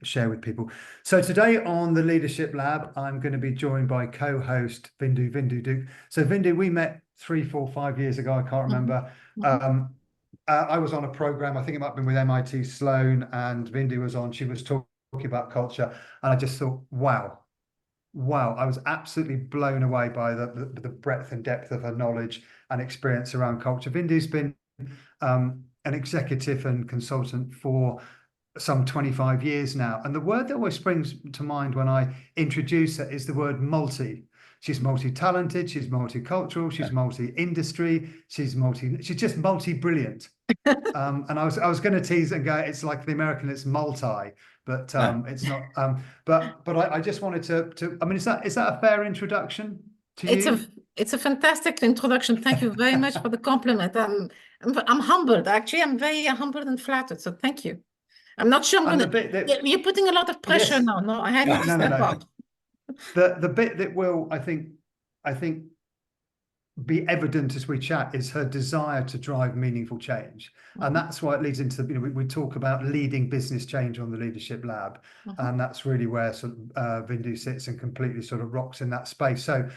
share with people. So today on the Leadership Lab, I'm going to be joined by co-host Vindu Duke. So Vindu, we met 3, 4, 5 years ago. I can't remember. I was on a program, I think it might have been with MIT Sloan, and Vindu was on. She was talking about culture, and I just thought, wow, I was absolutely blown away by the breadth and depth of her knowledge and experience around culture. Vindu's been an executive and consultant for some 25 years now, and the word that always springs to mind when I introduce her is the word multi. She's multi-talented, she's multicultural, she's multi-industry, she's just multi-brilliant. And I was going to tease and go, it's like the American, it's multi, but it's not. But I just wanted to. I mean, is that a fair introduction to you? It's a fantastic introduction. Thank you very much for the compliment. I'm humbled. Actually, I'm very humbled and flattered. So thank you. I'm not sure I'm going to. You're putting a lot of pressure now. No, I need to step up. The bit that will, I think, be evident as we chat is her desire to drive meaningful change. And that's why it leads into, we talk about leading business change on the Leadership Lab. And that's really where sort of Vindu sits and completely sort of rocks in that space. So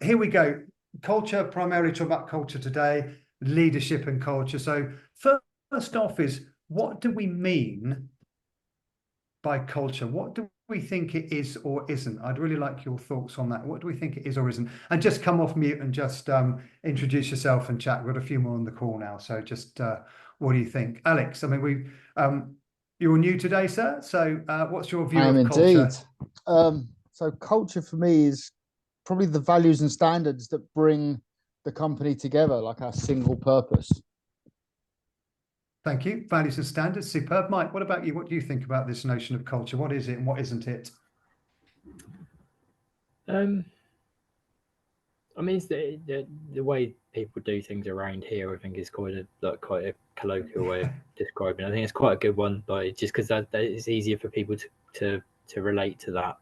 here we go. Culture, primarily talking about culture today, leadership and culture. So first off is, what do we mean by culture? What do we think it is or isn't? I'd really like your thoughts on that. What do we think it is or isn't? And just come off mute and just introduce yourself and chat. We've got a few more on the call now. So just what do you think? Alex, I mean, you're new today, sir. So what's your view of culture? Indeed. So culture for me is probably the values and standards that bring the company together, like our single purpose. Thank you. Values and standards. Superb. Mike, what about you? What do you think about this notion of culture? What is it and what isn't it? I mean, it's the way people do things around here, I think, is quite a colloquial way of describing it. I think it's quite a good one, but just because that it's easier for people to relate to that,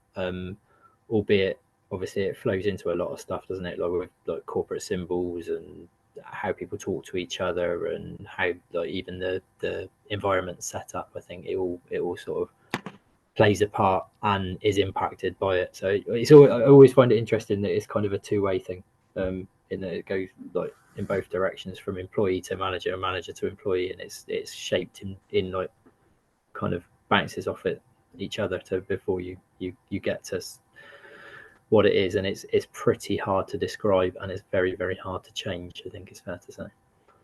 albeit obviously it flows into a lot of stuff, doesn't it? Like with like corporate symbols and how people talk to each other and how like even the environment set up. I think it all sort of plays a part and is impacted by it. So I always find it interesting that it's kind of a two-way thing, in that it goes like in both directions, from employee to manager and manager to employee, and it's shaped in like kind of bounces off it each other to before you get to what it is, and it's pretty hard to describe, and it's very, very hard to change, I think it's fair to say.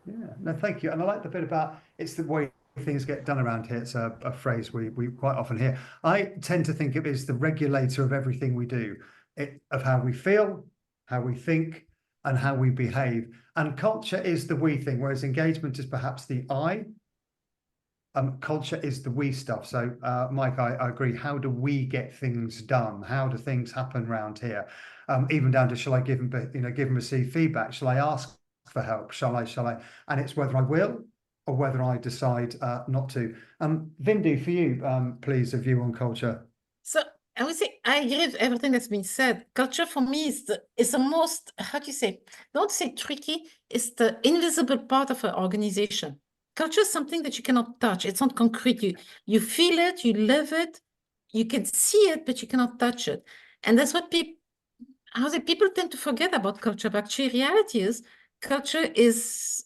Yeah, no, thank you. And I like the bit about it's the way things get done around here. It's a phrase we quite often hear. I tend to think of it as the regulator of everything we do, of how we feel, how we think, and how we behave. And culture is the we thing, whereas engagement is perhaps the I. Culture is the we stuff. So Mike, I agree. How do we get things done? How do things happen around here? Even down to, shall I give and receive feedback? Shall I ask for help? Shall I? And it's whether I will or whether I decide not to. Vindu, for you, please, a view on culture. So I would say I agree with everything that's been said. Culture for me is the most, how do you say, don't say tricky, it's the invisible part of an organization. Culture is something that you cannot touch. It's not concrete. You feel it, you live it, you can see it, but you cannot touch it. And that's what people tend to forget about culture. But actually, reality is culture is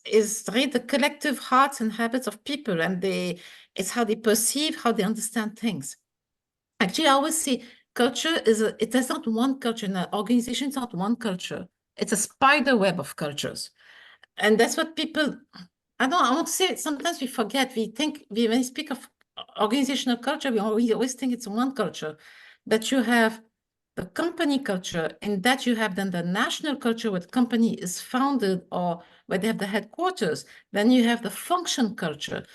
really the collective hearts and habits of people, and it's how they perceive, how they understand things. Actually, I always say culture it's not one culture. In an organization, it's not one culture. It's a spider web of cultures. And that's what people, I want to say, sometimes we forget. When we speak of organizational culture, we always think it's one culture. But you have the company culture, and that you have then the national culture where the company is founded or where they have the headquarters. Then you have the function culture.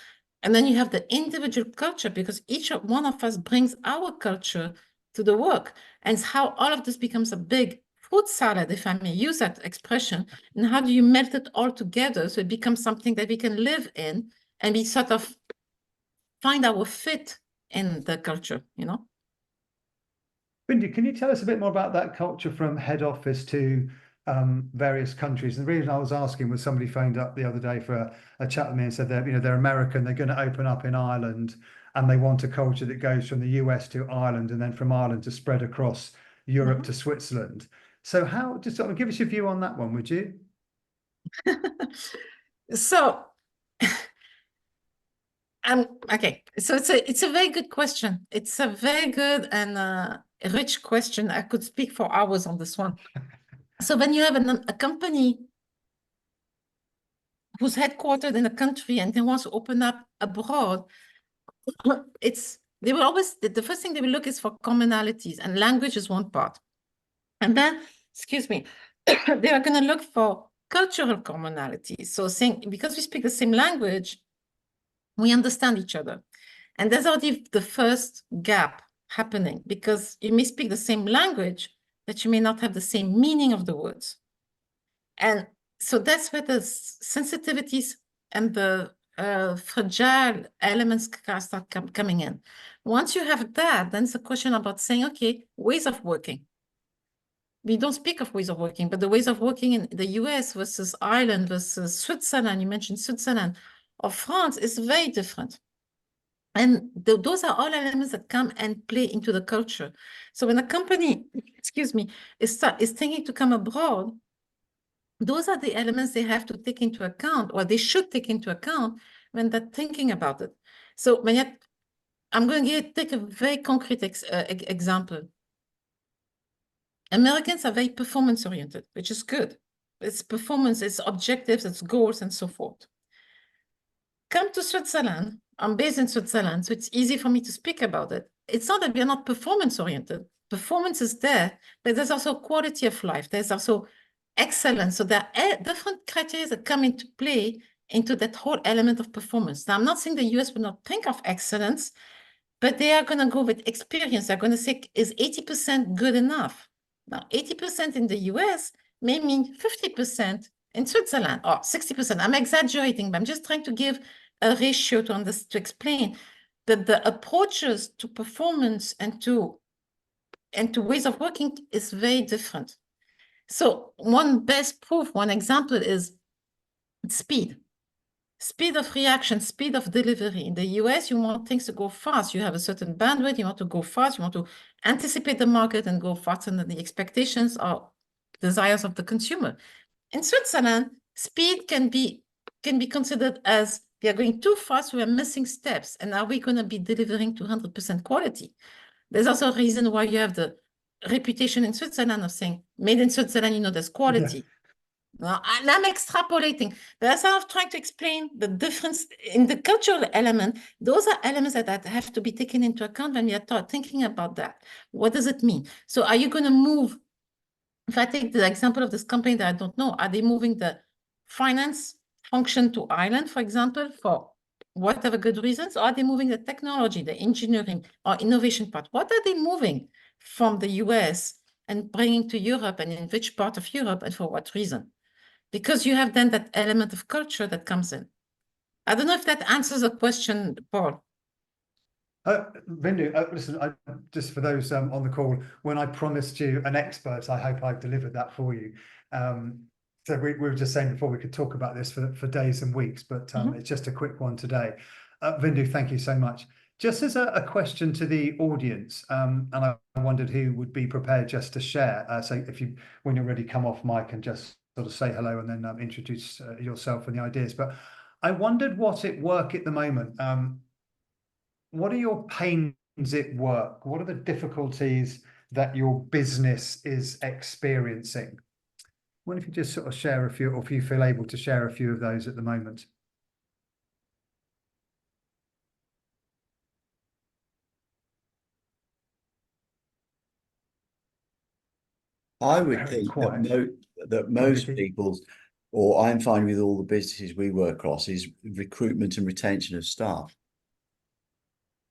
And then you have the individual culture, because each one of us brings our culture to the work. And it's how all of this becomes a big fruit salad, if I may use that expression. And how do you melt it all together so it becomes something that we can live in and we sort of find our fit in the culture, Vindu, can you tell us a bit more about that culture from head office to various countries? And the reason I was asking was somebody phoned up the other day for a chat with me and said they're American, they're going to open up in Ireland, and they want a culture that goes from the US to Ireland and then from Ireland to spread across Europe to Switzerland. So how, just sort of give us your view on that one, would you? So, okay. So it's a very good question. It's a very good and rich question. I could speak for hours on this one. So when you have a company who's headquartered in a country and they want to open up abroad, they will always, the first thing they will look is for commonalities, and language is one part. And then, excuse me, they are going to look for cultural commonalities. So saying, because we speak the same language, we understand each other. And there's already the first gap happening, because you may speak the same language, but you may not have the same meaning of the words. And so that's where the sensitivities and the fragile elements start coming in. Once you have that, then it's a question about saying, okay, ways of working. We don't speak of ways of working, but the ways of working in the US versus Ireland versus Switzerland, you mentioned Switzerland, or France, is very different. And those are all elements that come and play into the culture. So when a company, excuse me, is thinking to come abroad, those are the elements they have to take into account, or they should take into account when they're thinking about it. So when I'm going to take a very concrete example. Americans are very performance-oriented, which is good. It's performance, it's objectives, it's goals, and so forth. Come to Switzerland. I'm based in Switzerland, so it's easy for me to speak about it. It's not that we're not performance-oriented. Performance is there, but there's also quality of life. There's also excellence. So there are different criteria that come into play into that whole element of performance. Now, I'm not saying the US will not think of excellence, but they are going to go with experience. They're going to say, is 80% good enough? Now, 80% in the US may mean 50% in Switzerland, or 60%. I'm exaggerating, but I'm just trying to give a ratio to explain that the approaches to performance and to ways of working is very different. So one best proof, one example is speed. Speed of reaction, speed of delivery. In the US, you want things to go fast. You have a certain bandwidth, you want to go fast, you want to anticipate the market and go faster than the expectations or desires of the consumer. In Switzerland, speed can be considered as we are going too fast, we are missing steps, and are we going to be delivering 200% quality? There's also a reason why you have the reputation in Switzerland of saying, made in Switzerland, you know, there's quality. Yeah. Now, and I'm extrapolating, but as I'm trying to explain the difference in the cultural element, those are elements that have to be taken into account when we are thinking about that. What does it mean? So are you going to move, if I take the example of this company that I don't know, are they moving the finance function to Ireland, for example, for whatever good reasons, or are they moving the technology, the engineering or innovation part? What are they moving from the US and bringing to Europe, and in which part of Europe, and for what reason? Because you have then that element of culture that comes in. I don't know if that answers the question, Paul. Vindu, listen, just for those on the call, when I promised you an expert, I hope I've delivered that for you. So we were just saying before we could talk about this for days and weeks, but it's just a quick one today. Vindu, thank you so much. Just as a question to the audience, and I wondered who would be prepared just to share. So if you, when you're ready, come off mic and just sort of say hello and then introduce yourself and the ideas. But I wondered what at work at the moment, what are your pains at work? What are the difficulties that your business is experiencing? What if you just sort of share a few, or if you feel able to share a few of those at the moment? I would think that most people's, or I'm finding with all the businesses we work across, is recruitment and retention of staff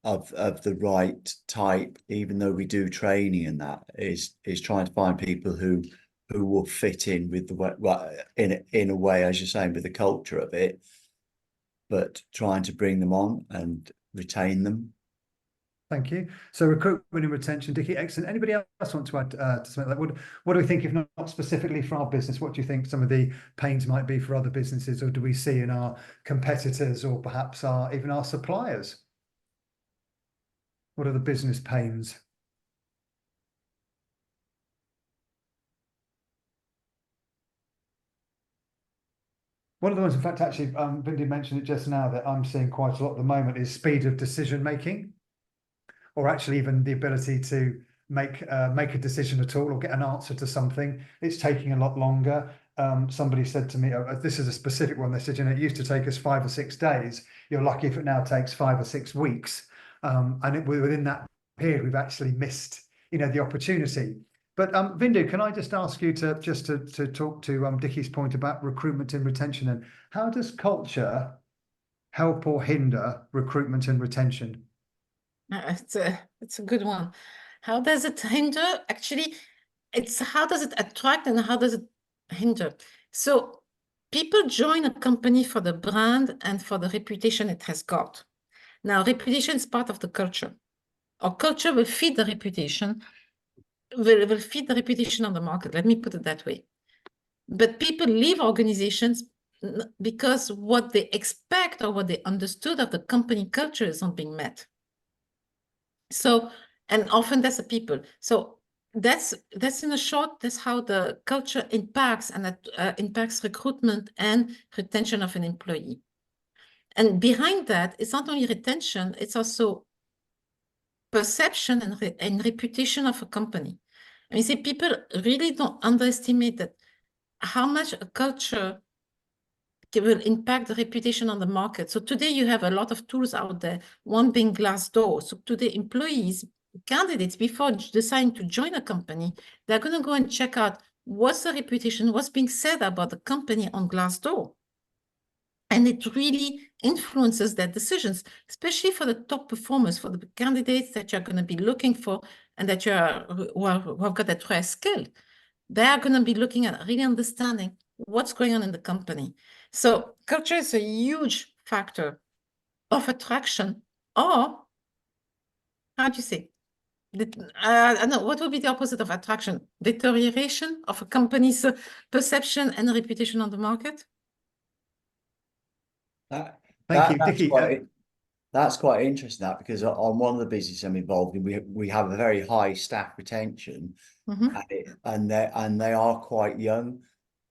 of the right type. Even though we do training, and that is trying to find people who will fit in with the way, well, in a way, as you're saying, with the culture of it, but trying to bring them on and retain them. Thank you. So recruitment and retention, Dickie, excellent. Anybody else want to add to something like that? What do we think, if not specifically for our business, what do you think some of the pains might be for other businesses, or do we see in our competitors, or perhaps even our suppliers? What are the business pains? One of the ones, in fact, actually, Vindy mentioned it just now, that I'm seeing quite a lot at the moment is speed of decision making, or actually even the ability to make a decision at all or get an answer to something. It's taking a lot longer. Somebody said to me, this is a specific one. They said, it used to take us 5 or 6 days. You're lucky if it now takes 5 or 6 weeks. And within that period, we've actually missed, the opportunity. But Vindu, can I just ask you to talk to Dickie's point about recruitment and retention, and how does culture help or hinder recruitment and retention? It's a good one. How does it hinder? Actually, it's how does it attract and how does it hinder? So people join a company for the brand and for the reputation it has got. Now, reputation is part of the culture. Our culture will feed the reputation, will feed the reputation on the market. Let me put it that way. But people leave organizations because what they expect or what they understood of the company culture is not being met. So, and often that's the people. So that's in a short, that's how the culture impacts, and that impacts recruitment and retention of an employee. And behind that, it's not only retention, it's also perception and reputation of a company. I mean, see, people really don't underestimate that how much a culture will impact the reputation on the market. So today you have a lot of tools out there, one being Glassdoor. So today employees, candidates, before deciding to join a company, they're going to go and check out what's the reputation, what's being said about the company on Glassdoor. And it really influences their decisions, especially for the top performers, for the candidates that you're going to be looking for and that who have got that rare skill. They are going to be looking at really understanding what's going on in the company. So culture is a huge factor of attraction, or how do you say? I don't know, what would be the opposite of attraction? Deterioration of a company's perception and reputation on the market? Thank you, Dickie. That's quite interesting, that, because on one of the businesses I'm involved in, we have a very high staff retention, and they are quite young.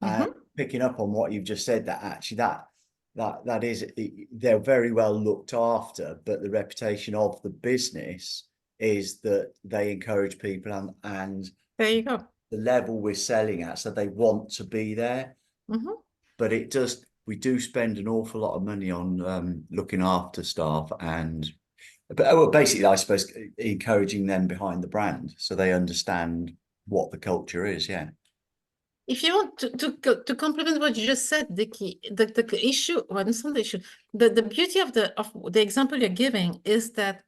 And picking up on what you've just said, that actually that is, they're very well looked after, but the reputation of the business is that they encourage people, and there you go, the level we're selling at, so they want to be there. But we do spend an awful lot of money on looking after staff, but basically, I suppose, encouraging them behind the brand so they understand what the culture is. Yeah. If you want to complement what you just said, Dickie, the issue, well, it's not the issue. The beauty of the example you're giving is that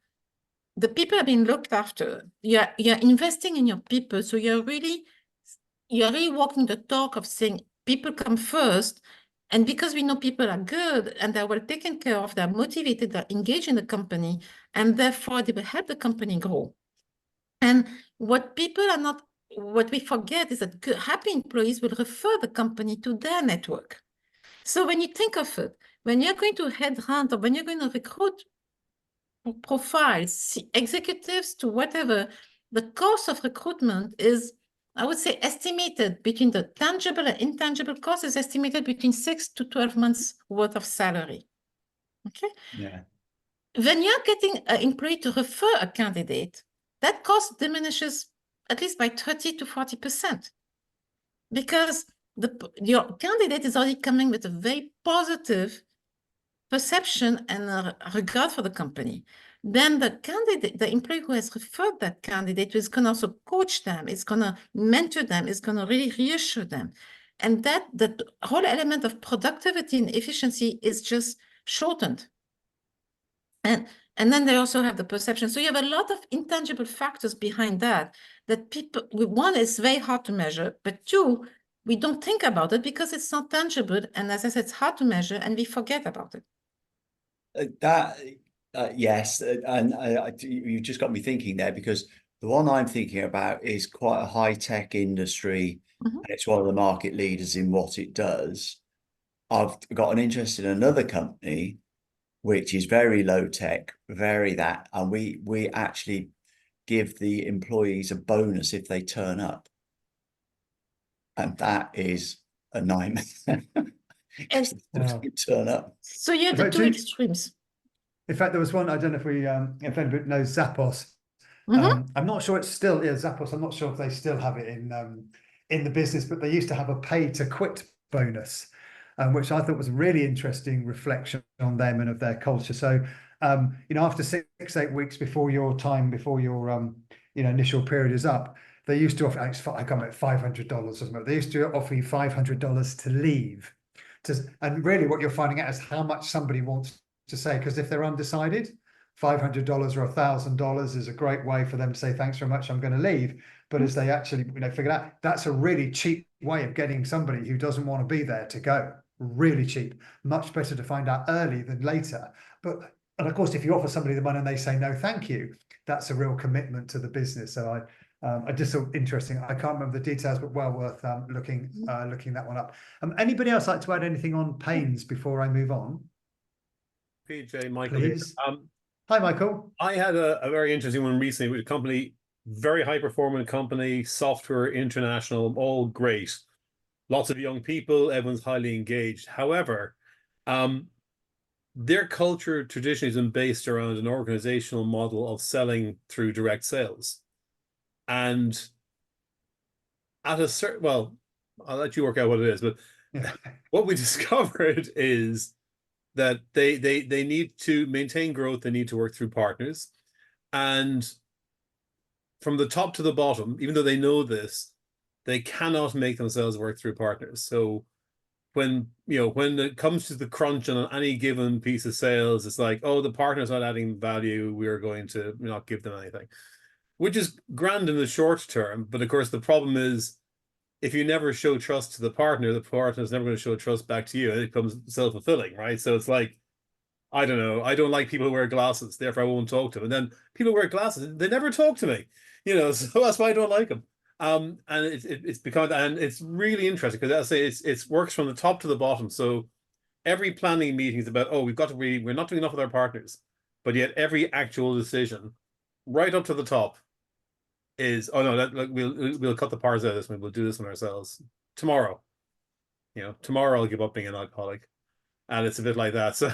the people are being looked after. You're investing in your people, so you're really walking the talk of saying people come first. And because we know people are good and they're well taken care of, they're motivated, they're engaged in the company, and therefore they will help the company grow. And what we forget is that happy employees will refer the company to their network. So when you think of it, when you're going to headhunt or when you're going to recruit profiles, executives to whatever, the cost of recruitment is, I would say, estimated between the tangible and intangible cost is estimated between 6 to 12 months worth of salary. Okay. Yeah. When you're getting an employee to refer a candidate, that cost diminishes at least by 30 to 40%, because your candidate is already coming with a very positive perception and a regard for the company. Then the employee who has referred that candidate is going to also coach them, is going to mentor them, is going to really reassure them. And that whole element of productivity and efficiency is just shortened. And then they also have the perception. So you have a lot of intangible factors behind that people, one, is very hard to measure, but two, we don't think about it because it's not tangible. And as I said, it's hard to measure and we forget about it. Yes, and you just got me thinking there, because the one I'm thinking about is quite a high-tech industry, and it's one of the market leaders in what it does. I've got an interest in another company which is very low tech, very that, and we actually give the employees a bonus if they turn up, and that is a nightmare. And Wow. Turn up. so you had the But two extremes. In fact, there was one, I don't know if we, if anybody knows Zappos. Mhm. I'm not sure it's still, yeah, Zappos, I'm not sure if they still have it in the business, but they used to have a pay to quit bonus, which I thought was a really interesting reflection on them and of their culture. So, you know, after 6-8 weeks before your you know, initial period is up, they used to offer, I can't remember, $500 or something. They used to offer you $500 to leave. And really what you're finding out is how much somebody wants to say, because if they're undecided, $500 or $1,000 is a great way for them to say, thanks very much, I'm going to leave. But as they actually, you know, figure out, that's a really cheap way of getting somebody who doesn't want to be there to go. Really cheap. Much better to find out early than later. And of course, if you offer somebody the money and they say no, thank you, that's a real commitment to the business. So I just thought interesting. I can't remember the details, but well worth looking that one up. Anybody else like to add anything on pains before I move on? PJ, Michael Please. here. Hi, Michael. I had a very interesting one recently with a company, very high performing company, software, international, all great. Lots of young people, everyone's highly engaged. However, their culture traditionally has been based around an organizational model of selling through direct sales. And at a certain, well, I'll let you work out what it is, but Yeah. what we discovered is that they need to maintain growth, they need to work through partners. And from the top to the bottom, even though they know this, they cannot make themselves work through partners. So when it comes to the crunch on any given piece of sales, it's like, oh, the partner's not adding value, we're going to not give them anything, which is grand in the short term. But of course, the problem is, if you never show trust to the partner's never going to show trust back to you, and it becomes self-fulfilling, right? So it's like, I don't know, I don't like people who wear glasses, therefore I won't talk to them. And then people who wear glasses, they never talk to me, so that's why I don't like them. And it's become, and it's really interesting because, as I say, it works from the top to the bottom. So every planning meeting is about, oh, we're not doing enough with our partners, but yet every actual decision, right up to the top, is, oh no, we'll cut the parts out of this one, we'll do this one ourselves tomorrow. Tomorrow I'll give up being an alcoholic, and it's a bit like that. So,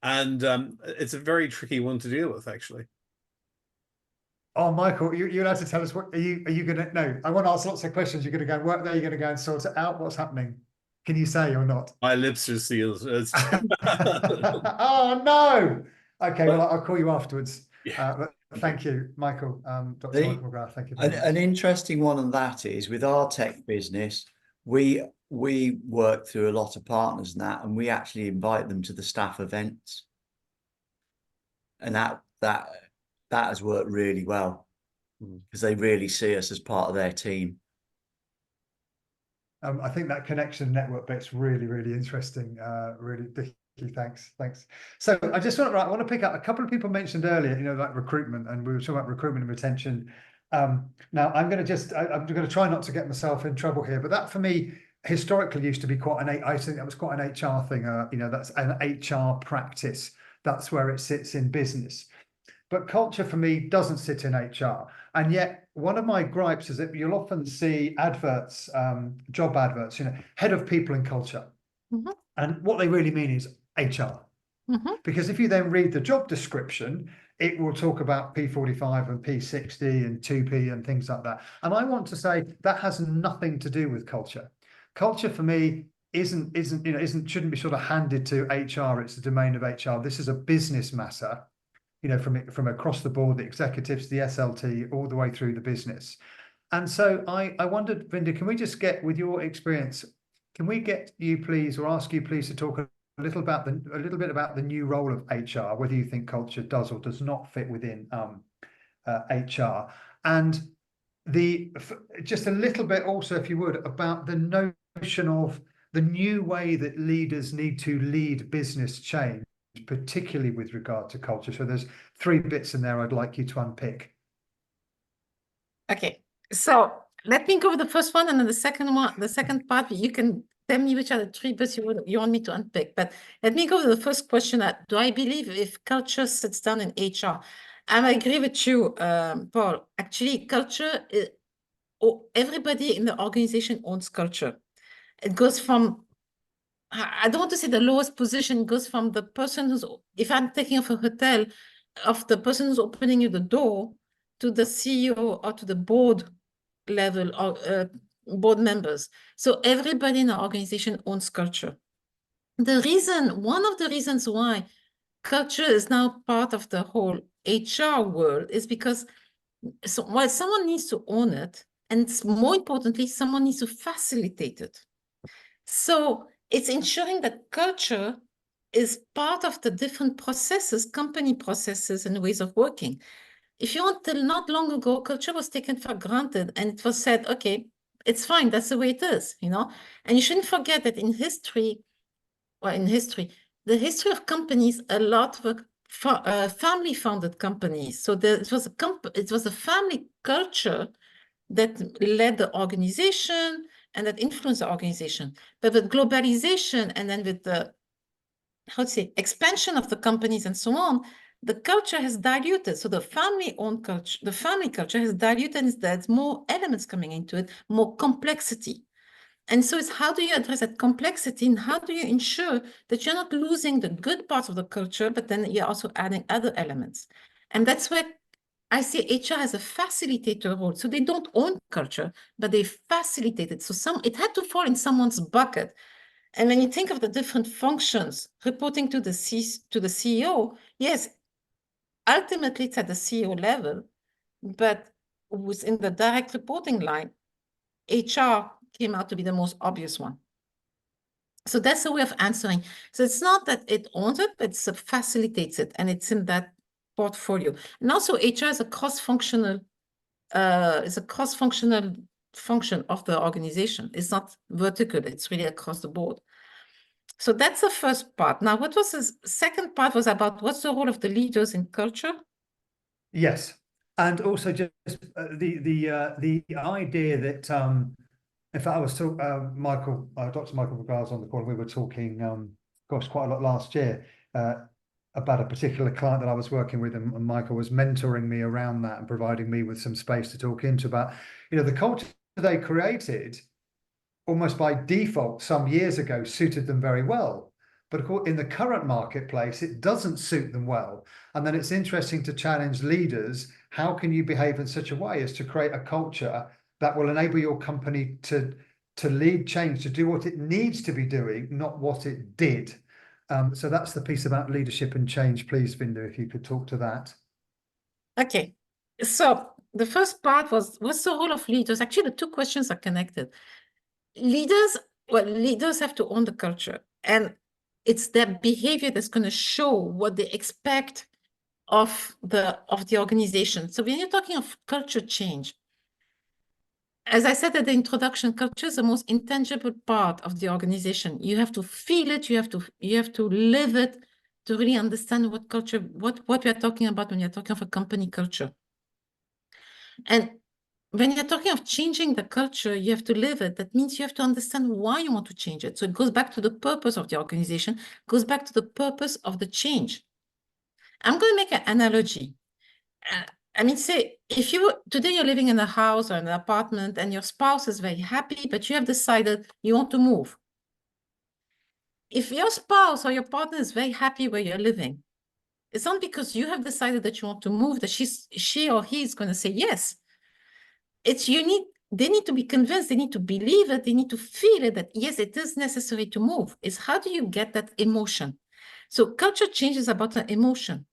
and it's a very tricky one to deal with, actually. Oh, Michael, you're allowed to tell us what are you gonna? No, I want to ask lots of questions. You're gonna go and work there. You're gonna go and sort it out. What's happening? Can you say or not? My lips are sealed. Oh no. Okay, well I'll call you afterwards. Yeah. But thank you, Michael. Dr. Michael McGrath. Thank you very much. An interesting one on that is, with our tech business, we work through a lot of partners and that, and we actually invite them to the staff events, and that has worked really well because they really see us as part of their team. I think that connection network bit's really, really interesting. Really, Dickie, thanks. So I just want to pick up a couple of people mentioned earlier, like recruitment, and we were talking about recruitment and retention. Now I'm going to try not to get myself in trouble here, but that for me historically used to be I think that was quite an HR thing. That's an HR practice. That's where it sits in business. But culture for me doesn't sit in HR. And yet one of my gripes is that you'll often see adverts, job adverts, head of people and culture. Mm-hmm. And what they really mean is HR. Mm-hmm. Because if you then read the job description, it will talk about P45 and P60 and 2P and things like that. And I want to say that has nothing to do with culture. Culture for me shouldn't be sort of handed to HR. It's the domain of HR. This is a business matter. From across the board, the executives, the SLT, all the way through the business. And so I wondered, Vinda, can we just get, with your experience, can we get you please, or ask you please, to talk a little bit about the new role of HR, whether you think culture does or does not fit within HR, and just a little bit also, if you would, about the notion of the new way that leaders need to lead business change, particularly with regard to culture. So there's 3 bits in there I'd like you to unpick. Okay, so let me go with the first one, and then the second part you can tell me which are the three bits you want me to unpick. But let me go to the first question. Do I believe if culture sits down in HR? And I agree with you, Paul. Actually, culture, everybody in the organization owns culture. It goes from, I don't want to say the lowest position, it goes from the person who's, if I'm thinking of a hotel, of the person who's opening you the door to the CEO or to the board level or board members. So everybody in the organization owns culture. One of the reasons why culture is now part of the whole HR world is because while someone needs to own it, and more importantly, someone needs to facilitate it. So it's ensuring that culture is part of the different processes, company processes and ways of working. If you want, till not long ago, culture was taken for granted and it was said, okay, it's fine, that's the way it is, you know? And you shouldn't forget that in history, the history of companies, a lot were family-founded companies. So it was a family culture that led the organization and that influenced the organization. But with globalization and then with the, expansion of the companies and so on, the culture has diluted. So the family-owned culture, the family culture has diluted, and there's more elements coming into it, more complexity. And so it's how do you address that complexity and how do you ensure that you're not losing the good parts of the culture, but then you're also adding other elements. And that's where I see HR as a facilitator role. So they don't own culture, but they facilitate it. So it had to fall in someone's bucket. And when you think of the different functions reporting to the CEO, yes, ultimately it's at the CEO level, but within the direct reporting line, HR came out to be the most obvious one. So that's a way of answering. So it's not that it owns it, but it facilitates it, and it's in that portfolio. And also HR is a cross-functional, function of the organization. It's not vertical, it's really across the board. So that's the first part. Now, what was the second part was about what's the role of the leaders in culture? Yes, and also just the idea that in fact I was talking Dr. Michael Vergars on the call. We were talking gosh, quite a lot last year about a particular client that I was working with, and Michael was mentoring me around that and providing me with some space to talk into about, you know, the culture they created almost by default some years ago suited them very well. But in the current marketplace, it doesn't suit them well. And then it's interesting to challenge leaders. How can you behave in such a way as to create a culture that will enable your company to lead change, to do what it needs to be doing, not what it did? So that's the piece about leadership and change. Please, Vindu, if you could talk to that. Okay. So the first part was, what's the role of leaders? Actually, the two questions are connected. Leaders have to own the culture, and it's their behavior that's going to show what they expect of the organization. So when you're talking of culture change, as I said at the introduction, culture is the most intangible part of the organization. You have to feel it, you have to live it to really understand what culture, what we are talking about when you're talking of a company culture. And when you're talking of changing the culture, you have to live it. That means you have to understand why you want to change it. So it goes back to the purpose of the organization, goes back to the purpose of the change. I'm going to make an analogy. I mean, say, if today you're living in a house or an apartment and your spouse is very happy, but you have decided you want to move. If your spouse or your partner is very happy where you're living, it's not because you have decided that you want to move that she or he is going to say yes. They need to be convinced, they need to believe it, they need to feel it, that yes, it is necessary to move. It's how do you get that emotion? So culture change is about the emotion.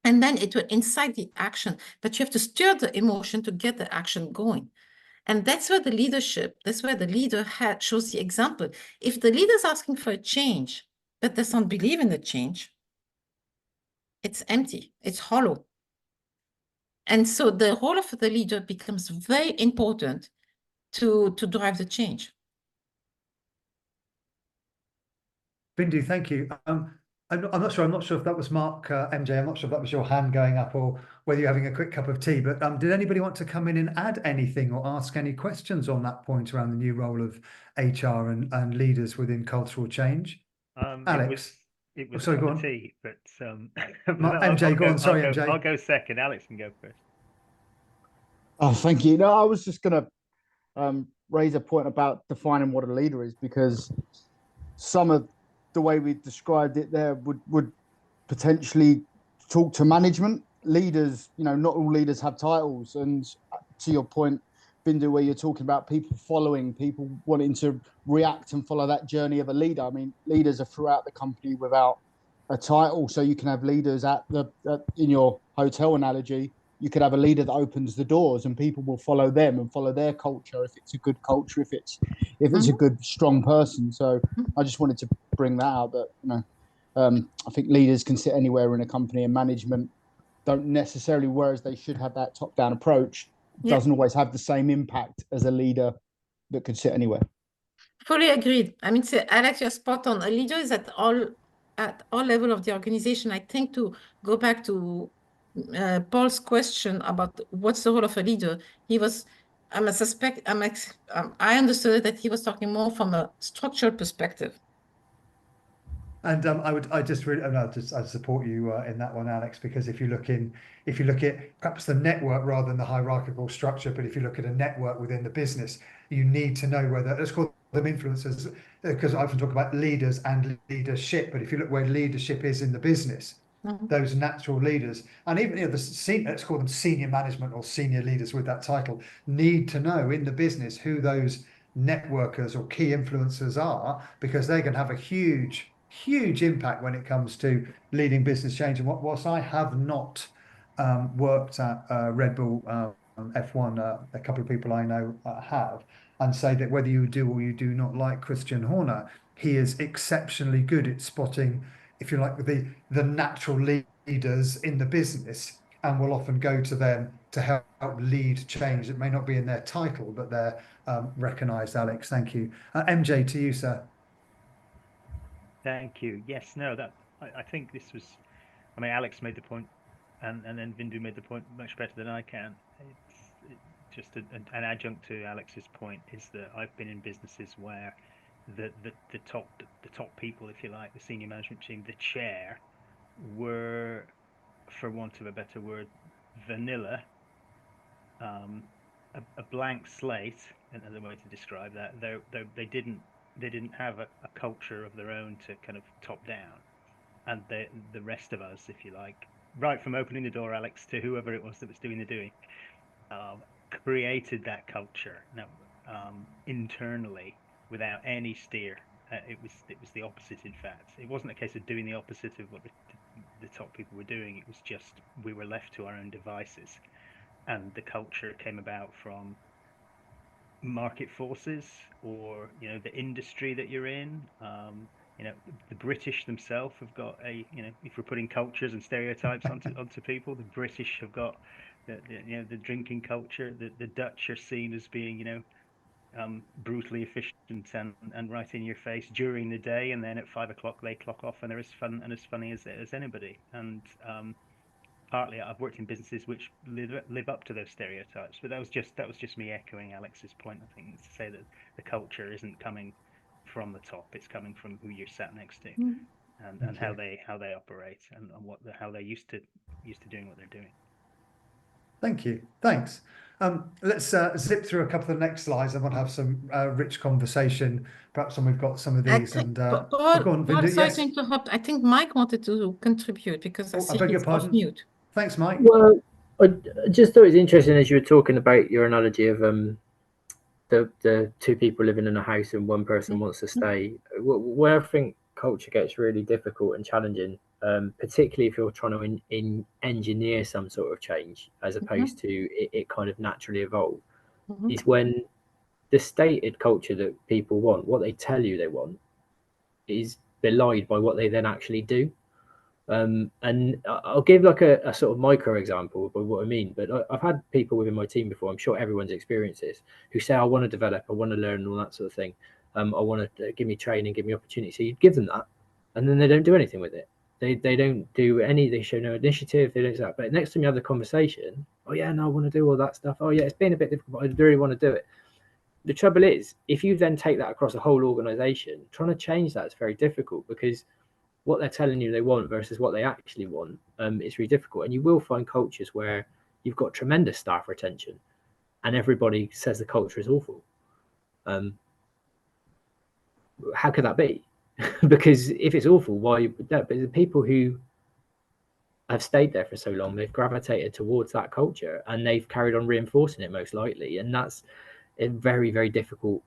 And then it will incite the action, but you have to stir the emotion to get the action going. And that's where the leader shows the example. If the leader is asking for a change, but does not believe in the change, it's empty, it's hollow. And so the role of the leader becomes very important to drive the change. Bindu, thank you. I'm not sure. I'm not sure if that was Mark, MJ. I'm not sure if that was your hand going up or whether you're having a quick cup of tea. But did anybody want to come in and add anything or ask any questions on that point around the new role of HR and leaders within cultural change? Alex, it was sorry, a go cup of on. tea, but MJ, go on. Sorry, MJ. I'll go second. Alex can go first. Oh, thank you. No, I was just going to raise a point about defining what a leader is, because some of the way we described it there would potentially talk to management. Leaders, not all leaders have titles. And to your point, Bindu, where you're talking about people following, people wanting to react and follow that journey of a leader. I mean, leaders are throughout the company without a title. So you can have leaders in your hotel analogy, you could have a leader that opens the doors and people will follow them and follow their culture if it's a good culture, if it's a good, strong person. So I just wanted to bring that out, that I think leaders can sit anywhere in a company, and management don't necessarily, whereas they should have that top-down approach, doesn't always have the same impact as a leader that could sit anywhere. Fully agreed. I mean, Alex, you're spot on. A leader is at all level of the organization. I think, to go back to Paul's question about what's the role of a leader, I understood that he was talking more from a structural perspective. And I support you in that one, Alex, because if you look at perhaps the network rather than the hierarchical structure, but if you look at a network within the business, you need to know whether, let's call them influencers, because I often talk about leaders and leadership. But if you look where leadership is in the business, those natural leaders, and even let's call them senior management or senior leaders with that title, need to know in the business who those networkers or key influencers are, because they're going to have a huge impact when it comes to leading business change. And whilst I have not worked at Red Bull F1, a couple of people I know have, and say that whether you do or you do not like Christian Horner, he is exceptionally good at spotting, if you like, the natural leaders in the business, and will often go to them to help lead change. It may not be in their title, but they're recognised. Alex, thank you. MJ, to you, sir. Thank you. Yes, no, I think this was, I mean, Alex made the point, and then Bindu made the point much better than I can. It's just an adjunct to Alex's point is that I've been in businesses where the top people, if you like, the senior management team, the chair, were, for want of a better word, vanilla, a blank slate, another way to describe that. They didn't have a culture of their own to kind of top down, and the rest of us, if you like, right from opening the door, Alex, to whoever it was that was doing the doing, created that culture internally without any steer. It was the opposite. In fact, it wasn't a case of doing the opposite of what the top people were doing. It was just we were left to our own devices, and the culture came about from market forces, or the industry that you're in. The British themselves have got if we're putting cultures and stereotypes onto people, the British have got the drinking culture. The Dutch are seen as being brutally efficient and right in your face during the day, and then at 5 o'clock they clock off and they're as fun and as funny as anybody. And partly I've worked in businesses which live up to those stereotypes, but that was just me echoing Alex's point. I think, to say that the culture isn't coming from the top; it's coming from who you're sat next to, and how they operate, and how they're used to doing what they're doing. Thank you. Thanks. Let's zip through a couple of the next slides. I want to have some rich conversation. Perhaps when we've got some of these. Paul, go on, Bindu. sorry Yes. to interrupt. I think Mike wanted to contribute because I see beg your he's off pardon. mute. Thanks, Mike. Well, I just thought it was interesting as you were talking about your analogy of the two people living in a house and one person wants to stay. Where I think culture gets really difficult and challenging, particularly if you're trying to engineer some sort of change as opposed to it kind of naturally evolve, is when the stated culture that people want, what they tell you they want, is belied by what they then actually do. And I'll give like a sort of micro example of what I mean, but I've had people within my team before, I'm sure everyone's experienced this, who say, I want to develop, I want to learn and all that sort of thing. I want to give me training, give me opportunity. So you give them that and then they don't do anything with it. They don't do any. They show no initiative. They don't do that. But next time you have the conversation, oh yeah, no, I want to do all that stuff. Oh yeah, it's been a bit difficult, but I really want to do it. The trouble is, if you then take that across a whole organization, trying to change that is very difficult, because what they're telling you they want versus what they actually want, is really difficult. And you will find cultures where you've got tremendous staff retention and everybody says the culture is awful. How could that be? Because if it's awful, why? But the people who have stayed there for so long, they've gravitated towards that culture and they've carried on reinforcing it, most likely. And that's a very, very difficult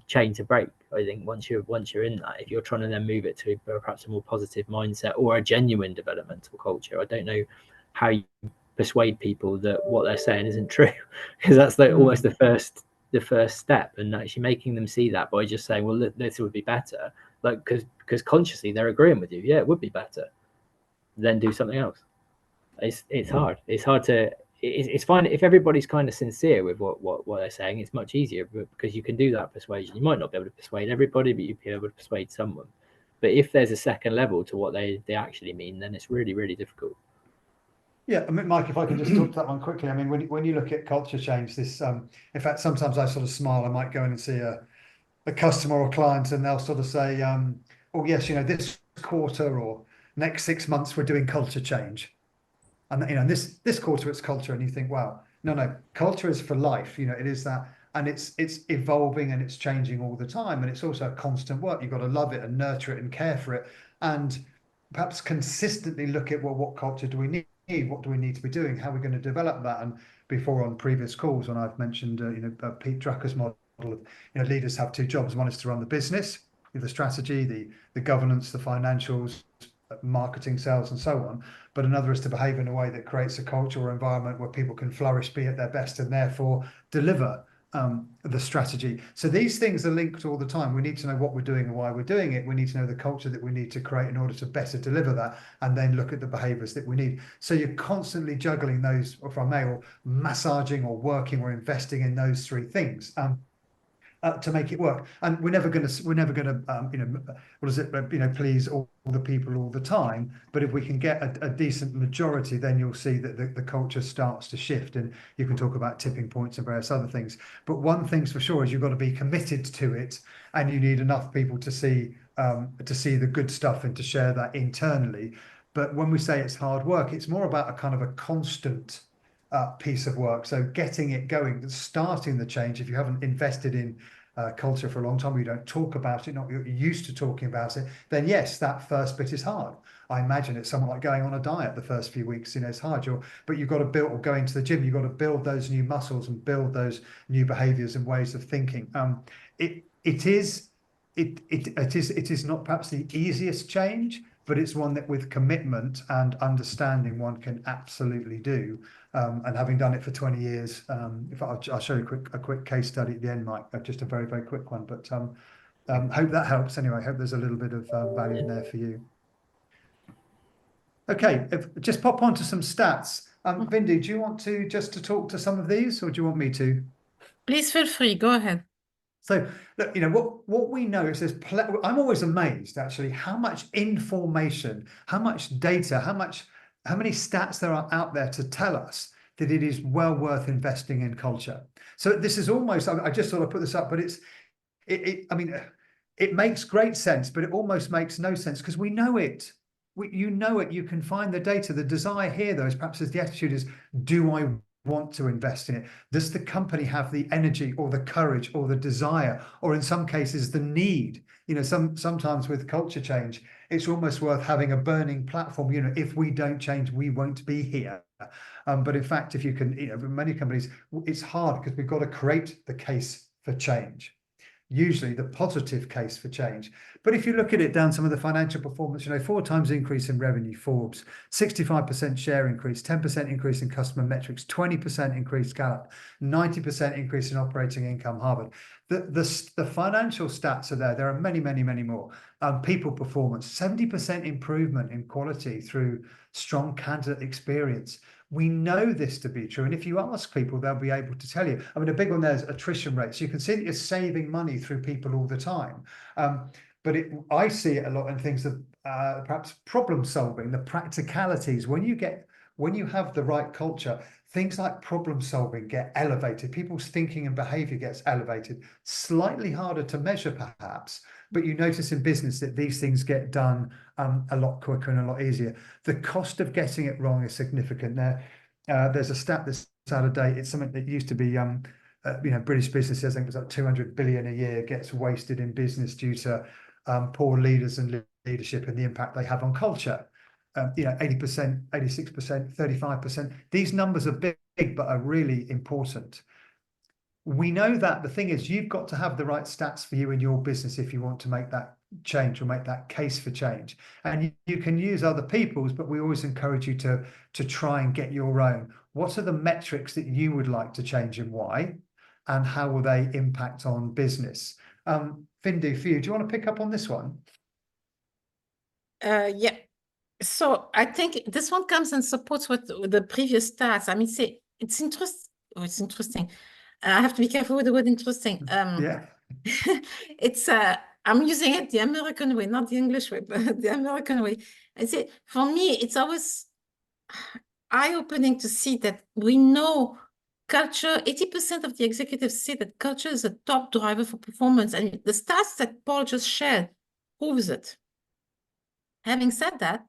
chain to break, I think, once you're in that. If you're trying to then move it to perhaps a more positive mindset or a genuine developmental culture, I don't know how you persuade people that what they're saying isn't true, because that's almost the first step. And actually making them see that by just saying, well, this would be better, like, because consciously they're agreeing with you, yeah, it would be better, then do something else. It's hard. It's fine if everybody's kind of sincere with what they're saying. It's much easier because you can do that persuasion. You might not be able to persuade everybody, but you'd be able to persuade someone. But if there's a second level to what they actually mean, then it's really, really difficult. Yeah, I mean, Mike, if I can just talk to that one quickly. I mean, when you look at culture change, this, in fact, sometimes I sort of smile. I might go in and see a customer or client, and they'll sort of say, oh yes, this quarter or next 6 months we're doing culture change. And this quarter it's culture, and you think, wow, no, culture is for life. It is that, and it's evolving and it's changing all the time, and it's also constant work. You've got to love it and nurture it and care for it, and perhaps consistently look at, well, what culture do we need? What do we need to be doing? How are we going to develop that? And before, on previous calls, when I've mentioned Pete Drucker's model of leaders have two jobs. One is to run the business, the strategy, the governance, the financials, marketing, sales, and so on. But another is to behave in a way that creates a culture or environment where people can flourish, be at their best, and therefore deliver the strategy. So these things are linked all the time. We need to know what we're doing and why we're doing it. We need to know the culture that we need to create in order to better deliver that, and then look at the behaviors that we need. So you're constantly juggling those, or if I may, or massaging or working or investing in those three things. To make it work. And we're never going to please all the people all the time, but if we can get a decent majority, then you'll see that the culture starts to shift. And you can talk about tipping points and various other things, but one thing's for sure is you've got to be committed to it, and you need enough people to see the good stuff and to share that internally. But when we say it's hard work, it's more about a kind of a constant piece of work. So getting it going, starting the change. If you haven't invested in culture for a long time, or you don't talk about it, not you're used to talking about it, then yes, that first bit is hard. I imagine it's somewhat like going on a diet. The first few weeks, it's hard. But you've got to build, or going to the gym, you've got to build those new muscles and build those new behaviors and ways of thinking. It is not perhaps the easiest change, but it's one that with commitment and understanding one can absolutely do. And having done it for 20 years, I'll show you a quick case study at the end, Mike, just a very, very quick one. But hope that helps anyway. I hope there's a little bit of value in there for you. Okay, just pop onto some stats. Vindu, do you want to talk to some of these, or do you want me to? Please feel free, go ahead. So look, what we know is I'm always amazed actually how much information, how much data, how many stats there are out there to tell us that it is well worth investing in culture. So this is almost, I just sort of put this up, but it makes great sense, but it almost makes no sense because we know it. You know it, you can find the data. The desire here though is perhaps the attitude is, do I want to invest in it? Does the company have the energy or the courage or the desire, or in some cases the need? Sometimes with culture change, it's almost worth having a burning platform. If we don't change, we won't be here. But in fact, if you can, many companies, it's hard because we've got to create the case for change. Usually the positive case for change. But if you look at it down some of the financial performance, 4 times increase in revenue, Forbes, 65% share increase, 10% increase in customer metrics, 20% increase Gallup, 90% increase in operating income, Harvard. The financial stats are there. There are many, many, many more. People performance, 70% improvement in quality through strong candidate experience. We know this to be true. And if you ask people, they'll be able to tell you. I mean, a big one there is attrition rates. You can see that you're saving money through people all the time. But I see it a lot in things of perhaps problem solving, the practicalities. When you have the right culture, things like problem solving get elevated. People's thinking and behavior gets elevated. Slightly harder to measure, perhaps, but you notice in business that these things get done a lot quicker and a lot easier. The cost of getting it wrong is significant. There's a stat that's out of date. It's something that used to be, British businesses, I think it was like 200 billion a year gets wasted in business due to poor leaders and leadership and the impact they have on culture. 80%, 86%, 35%. These numbers are big, but are really important. We know that the thing is, you've got to have the right stats for you in your business if you want to make that change or make that case for change. And you can use other people's, but we always encourage you to try and get your own. What are the metrics that you would like to change and why? And how will they impact on business? Findu, for you, do you want to pick up on this one? Yeah. So I think this one comes and supports what the previous stats. I mean, say it's interesting. Oh, it's interesting. I have to be careful with the word interesting. Yeah. It's I'm using it the American way, not the English way, but the American way. I say for me, it's always eye-opening to see that we know culture. 80% of the executives say that culture is a top driver for performance, and the stats that Paul just shared proves it. Having said that,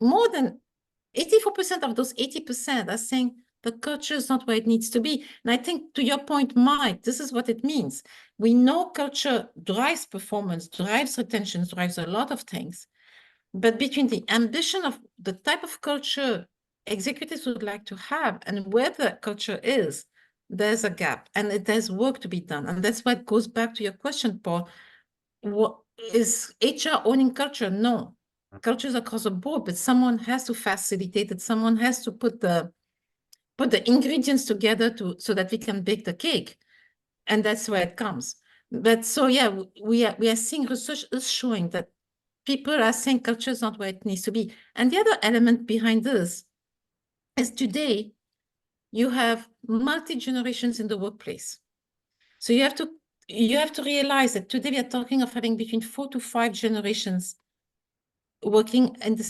more than 84% of those 80% are saying the culture is not where it needs to be. And I think to your point, Mike, this is what it means. We know culture drives performance, drives retention, drives a lot of things. But between the ambition of the type of culture executives would like to have and where the culture is, there's a gap and there's work to be done. And that's what goes back to your question, Paul. What is HR owning culture? No. Cultures across the board, but someone has to facilitate it. Someone has to put the ingredients together so that we can bake the cake, and that's where it comes. But so yeah, we are seeing research is showing that people are saying culture is not where it needs to be. And the other element behind this is today you have multi-generations in the workplace, so you have to realize that today we are talking of having between 4 to 5 generations working in the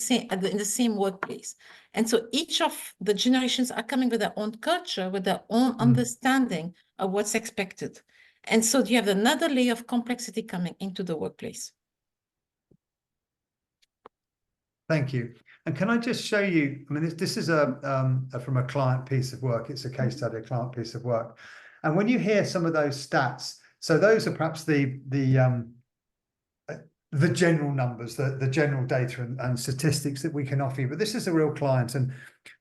same workplace. And so each of the generations are coming with their own culture, with their own understanding of what's expected. And so you have another layer of complexity coming into the workplace. Thank you. And can I just show you, I mean, this is from a client piece of work. It's a case study, a client piece of work. And when you hear some of those stats, so those are perhaps the general numbers, the general data and statistics that we can offer you. But this is a real client. And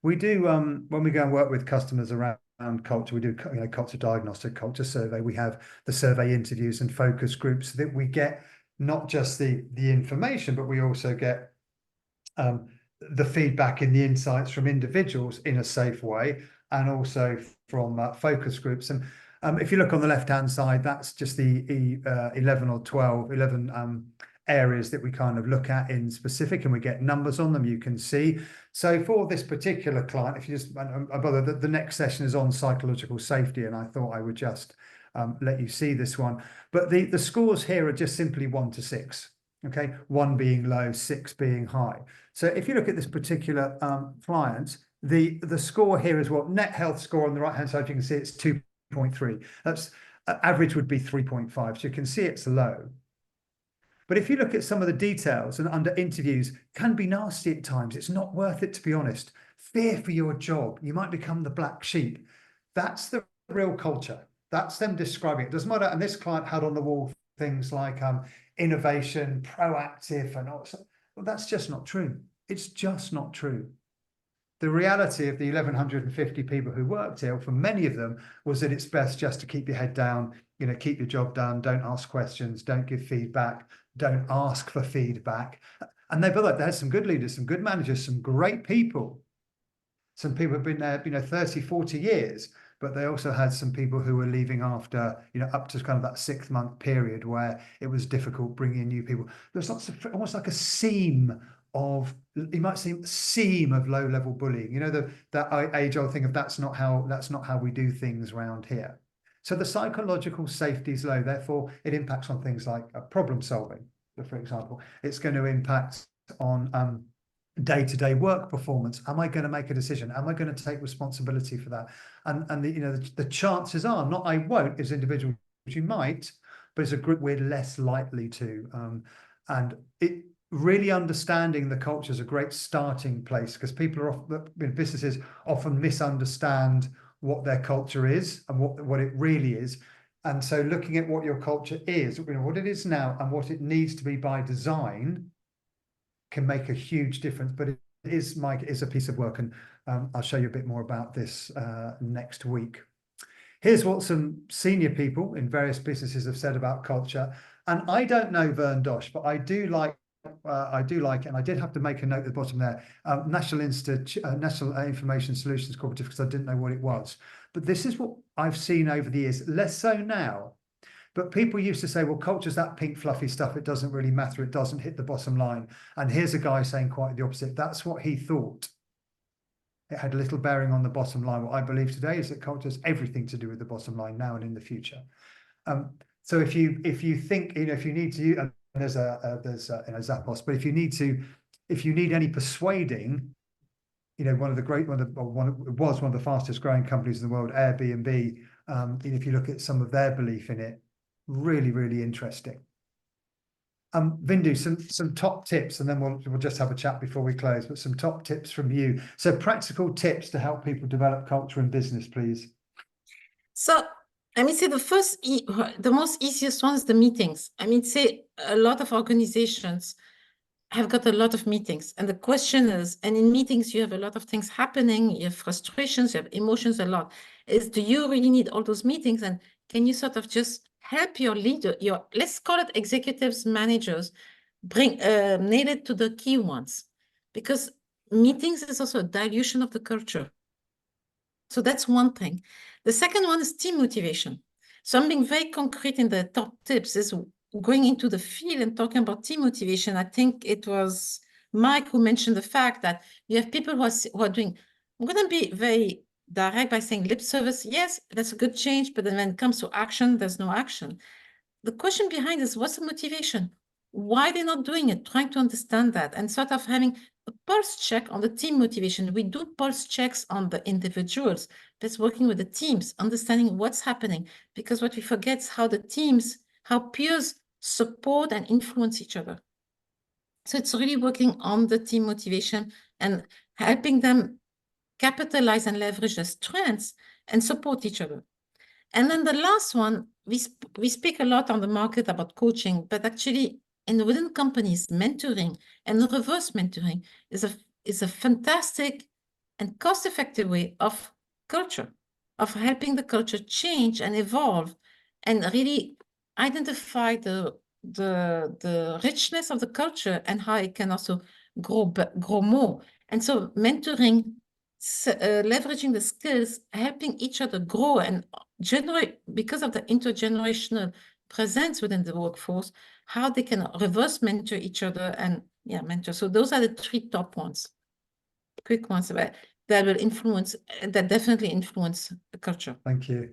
we do, when we go and work with customers around culture, we do culture diagnostic, culture survey. We have the survey interviews and focus groups so that we get not just the information, but we also get the feedback and the insights from individuals in a safe way, and also from focus groups. And if you look on the left-hand side, that's just the 11 areas that we kind of look at in specific, and we get numbers on them, you can see. So for this particular client, if you just, the next session is on psychological safety, and I thought I would just let you see this one. But the scores here are just simply 1 to 6. Okay, 1 being low, 6 being high. So if you look at this particular client, the score here is what net health score on the right hand side. You can see it's 2.3. That's average would be 3.5. So you can see it's low. But if you look at some of the details and under interviews, can be nasty at times. It's not worth it, to be honest. Fear for your job. You might become the black sheep. That's the real culture. That's them describing it. Doesn't matter. And this client had on the wall things like innovation, proactive, and all. Well, that's just not true. It's just not true. The reality of the 1,150 people who worked here, for many of them, was that it's best just to keep your head down, keep your job done, don't ask questions, don't give feedback, don't ask for feedback. And there's some good leaders, some good managers, some great people. Some people have been there, 30, 40 years, but they also had some people who were leaving after, up to kind of that 6-month period where it was difficult bringing in new people. There's almost like a seam of, you might see a seam of low-level bullying. That age-old thing of that's not how we do things around here. So the psychological safety is low. Therefore, it impacts on things like problem solving. For example, it's going to impact on day-to-day work performance. Am I going to make a decision? Am I going to take responsibility for that? And the chances are, not I won't as individuals, you might, but as a group we're less likely to. And it really understanding the culture is a great starting place, because people are businesses often misunderstand what their culture is and what it really is. And so looking at what your culture is, what it is now and what it needs to be by design can make a huge difference. But it is, Mike, is a piece of work, and I'll show you a bit more about this next week. Here's what some senior people in various businesses have said about culture. And I don't know Vern Dosh, but I do like it, and I did have to make a note at the bottom there, National Information Solutions Cooperative, because I didn't know what it was. But this is what I've seen over the years, less so now. But people used to say, well, culture's that pink fluffy stuff, it doesn't really matter, it doesn't hit the bottom line. And here's a guy saying quite the opposite. That's what he thought. It had little bearing on the bottom line. What I believe today is that culture has everything to do with the bottom line now and in the future. So if you think, if you need to, and there's Zappos, but if you need any persuading, it was one of the fastest growing companies in the world, Airbnb. If you look at some of their belief in it, really, really interesting. Vindu, some top tips, and then we'll just have a chat before we close, but some top tips from you. So practical tips to help people develop culture in business, please. So I mean, say the most easiest one is the meetings. I mean, say a lot of organizations have got a lot of meetings, and the question is, and in meetings you have a lot of things happening, you have frustrations, you have emotions a lot, is do you really need all those meetings, and can you sort of just help your leader, let's call it executives, managers, nail it to the key ones, because meetings is also a dilution of the culture. So that's one thing. The second one is team motivation. So I'm being very concrete in the top tips, is going into the field and talking about team motivation. I think it was Mike who mentioned the fact that you have people who are doing, I'm going to be very direct by saying lip service. Yes, that's a good change, but then when it comes to action, there's no action. The question behind is, what's the motivation? Why they're not doing it? Trying to understand that and sort of having a pulse check on the team motivation. We do pulse checks on the individuals, but it's working with the teams, understanding what's happening, because what we forget is how peers support and influence each other. So it's really working on the team motivation and helping them capitalize and leverage their strengths and support each other. And then the last one, we speak a lot on the market about coaching, but actually within companies, mentoring and reverse mentoring is a fantastic and cost-effective way of culture, of helping the culture change and evolve and really identify the richness of the culture and how it can also grow more. And so mentoring, leveraging the skills, helping each other grow and generate, because of the intergenerational presence within the workforce, how they can reverse mentor each other and mentor. So those are the three top ones, quick ones that will influence, that definitely influence the culture. Thank you.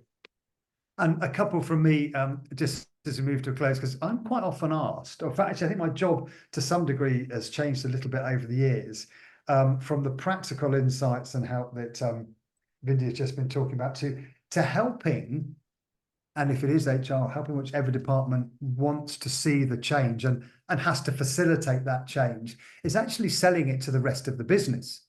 And a couple from me, just as we move to a close, because I'm quite often asked, or in fact, I think my job to some degree has changed a little bit over the years, from the practical insights and help that Vindy has just been talking about to helping, and if it is HR, helping whichever department wants to see the change and has to facilitate that change, is actually selling it to the rest of the business.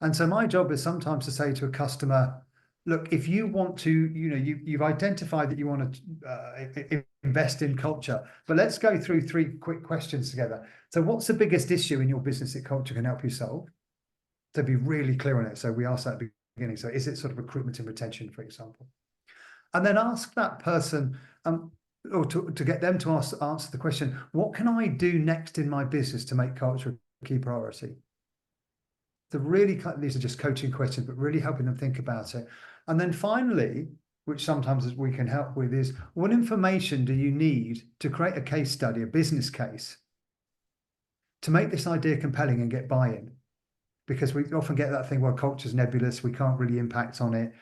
And so my job is sometimes to say to a customer, look, if you want to, you've identified that you want to invest in culture, but let's go through 3 quick questions together. So what's the biggest issue in your business that culture can help you solve? To be really clear on it. So we asked that at the beginning. So is it sort of recruitment and retention, for example? And then ask that person, or to get them to answer the question, what can I do next in my business to make culture a key priority? So really, these are just coaching questions, but really helping them think about it. And then finally, which sometimes we can help with, is what information do you need to create a case study, a business case, to make this idea compelling and get buy-in? Because we often get that thing where culture's nebulous, we can't really impact on it.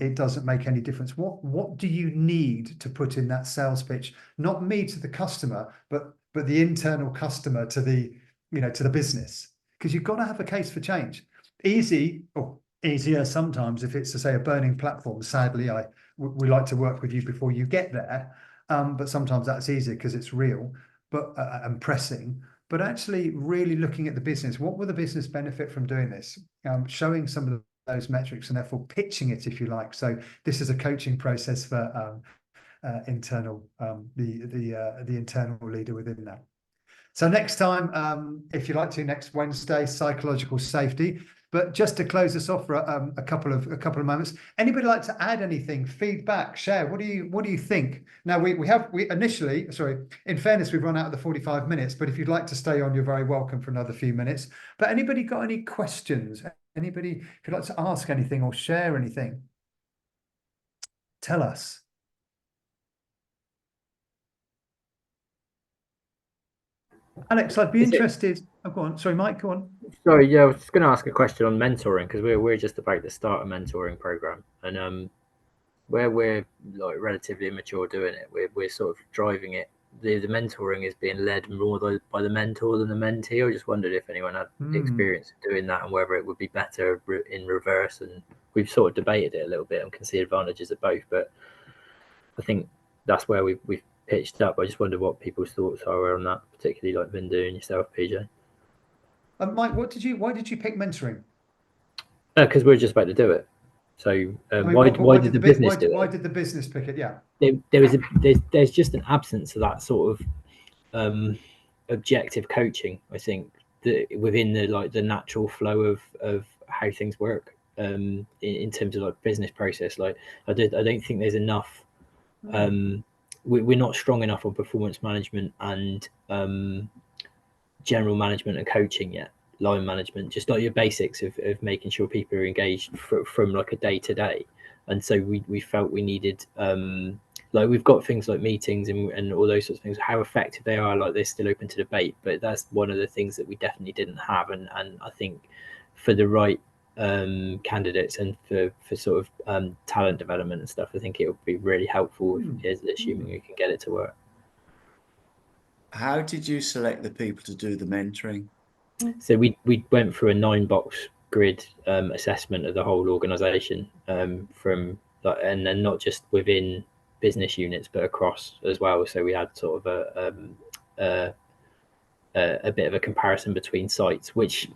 It doesn't make any difference. What do you need to put in that sales pitch? Not me to the customer, but the internal customer to the to the business, because you've got to have a case for change. Easy, or easier sometimes if it's to say a burning platform. Sadly, we like to work with you before you get there, but sometimes that's easier because it's real, but and pressing. But actually, really looking at the business, what will the business benefit from doing this? Showing some of those metrics and therefore pitching it, if you like. So this is a coaching process for internal the internal leader within that. So next time, if you like to, next Wednesday, psychological safety. But just to close us off for a couple of moments, anybody like to add anything, feedback, share? What do you think? Now we initially, sorry, in fairness, we've run out of the 45 minutes, but if you'd like to stay on, you're very welcome for another few minutes. But anybody got any questions? Anybody, if you'd like to ask anything or share anything, tell us. Alex, I'd be interested. Oh, go on. Sorry, Mike, go on. Sorry, yeah, I was just going to ask a question on mentoring, because we're just about to start a mentoring program, and where we're like relatively immature doing it, we're sort of driving it. The mentoring is being led more by the mentor than the mentee. I just wondered if anyone had experience of doing that and whether it would be better in reverse. And we've sort of debated it a little bit and can see advantages of both, but I think that's where we've pitched up. I just wonder what people's thoughts are on that, particularly like Vindu and yourself, PJ. Mike, why did you pick mentoring? Because we're just about to do it. So I mean, why did the business do it? Why did the business pick it? Yeah, there's just an absence of that sort of objective coaching. I think that within the natural flow of how things work in terms of like business process. Like I don't think there's enough. We're not strong enough on performance management and general management and coaching yet. Line management, just like your basics of making sure people are engaged from like a day to day. And so we felt we needed like we've got things like meetings and all those sorts of things. How effective they are, like they're still open to debate, but that's one of the things that we definitely didn't have. And I think for the right candidates and for sort of talent development and stuff, I think it would be really helpful assuming we can get it to work. How did you select the people to do the mentoring? So we went through a 9-box grid assessment of the whole organisation from and then not just within business units but across as well. So we had sort of a bit of a comparison between sites, which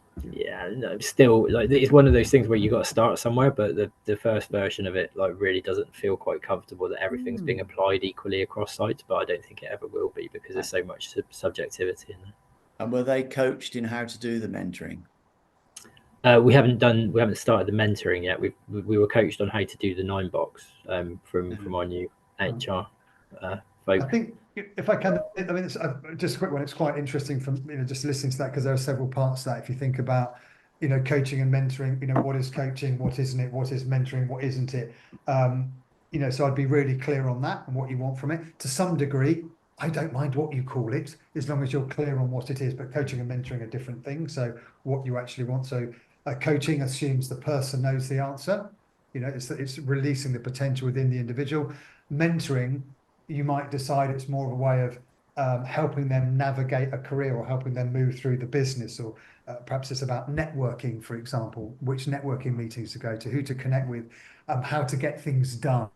still like it's one of those things where you got to start somewhere, but the first version of it like really doesn't feel quite comfortable that everything's being applied equally across sites. But I don't think it ever will be because there's so much subjectivity in there. And were they coached in how to do the mentoring? We haven't started the mentoring yet. We were coached on how to do the 9-box from our new HR folk. I think if I can, I mean, it's just a quick one. It's quite interesting from just listening to that, because there are several parts to that. If you think about coaching and mentoring, what is coaching, what isn't it, what is mentoring, what isn't it, so I'd be really clear on that and what you want from it. To some degree, I don't mind what you call it as long as you're clear on what it is, but coaching and mentoring are different things. So what you actually want. So coaching assumes the person knows the answer. It's releasing the potential within the individual. Mentoring, you might decide it's more of a way of helping them navigate a career or helping them move through the business, or perhaps it's about networking, for example, which networking meetings to go to, who to connect with, how to get things done.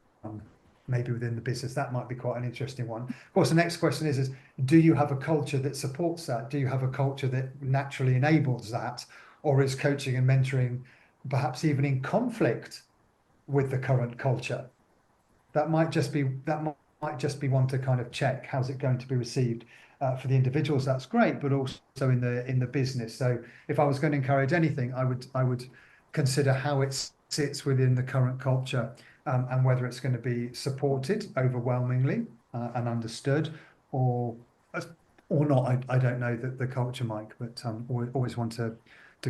Maybe within the business, that might be quite an interesting one. Of course, the next question is do you have a culture that supports that? Do you have a culture that naturally enables that? Or is coaching and mentoring perhaps even in conflict with the current culture? That might just be one to kind of check. How's it going to be received for the individuals? That's great, but also in the business. So if I was going to encourage anything, I would consider how it sits within the current culture. And whether it's going to be supported overwhelmingly and understood, or not, I don't know the culture, Mike, but always want to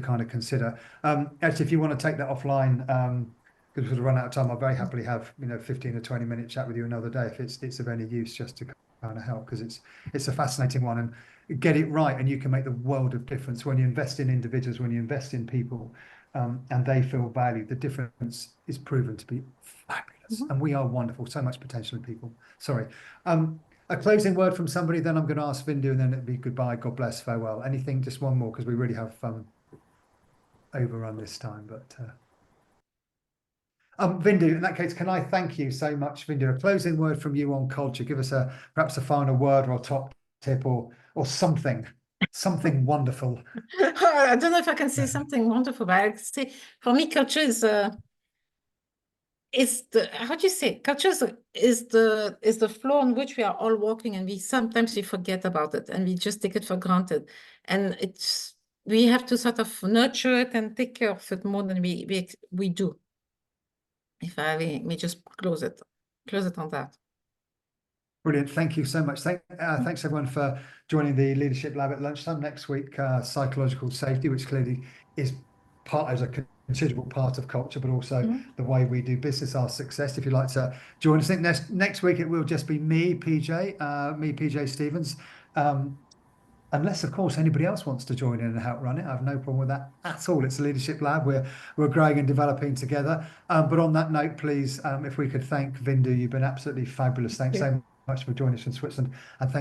kind of consider. Actually, if you want to take that offline, because we've run out of time, I'll very happily have 15 or 20-minute chat with you another day if it's of any use, just to kind of help, because it's a fascinating one, and get it right, and you can make the world of difference when you invest in individuals, when you invest in people. And they feel valued. The difference is proven to be fabulous, and we are wonderful. So much potential in people. Sorry. A closing word from somebody, then I'm going to ask Vindu, and then it'd be goodbye, God bless, farewell. Anything, just one more, because we really have overrun this time. But Vindu, in that case, can I thank you so much, Vindu? A closing word from you on culture. Give us perhaps a final word or a top tip or something wonderful. I don't know if I can say something wonderful, but I say for me, culture is the, how do you say, culture is the floor on which we are all walking, and we sometimes forget about it and we just take it for granted, and we have to sort of nurture it and take care of it more than we do. If I may just close it on that. Brilliant. Thank you so much. Thanks everyone for joining the Leadership Lab at lunchtime. Next week, psychological safety, which clearly is as a considerable part of culture, but also the way we do business, our success. If you'd like to join us, I think next week it will just be me, PJ Stevens. Unless, of course, anybody else wants to join in and help run it. I have no problem with that at all. It's a Leadership Lab. We're growing and developing together. But on that note, please, if we could thank Vindu, you've been absolutely fabulous. Thanks so much for joining us from Switzerland. And thank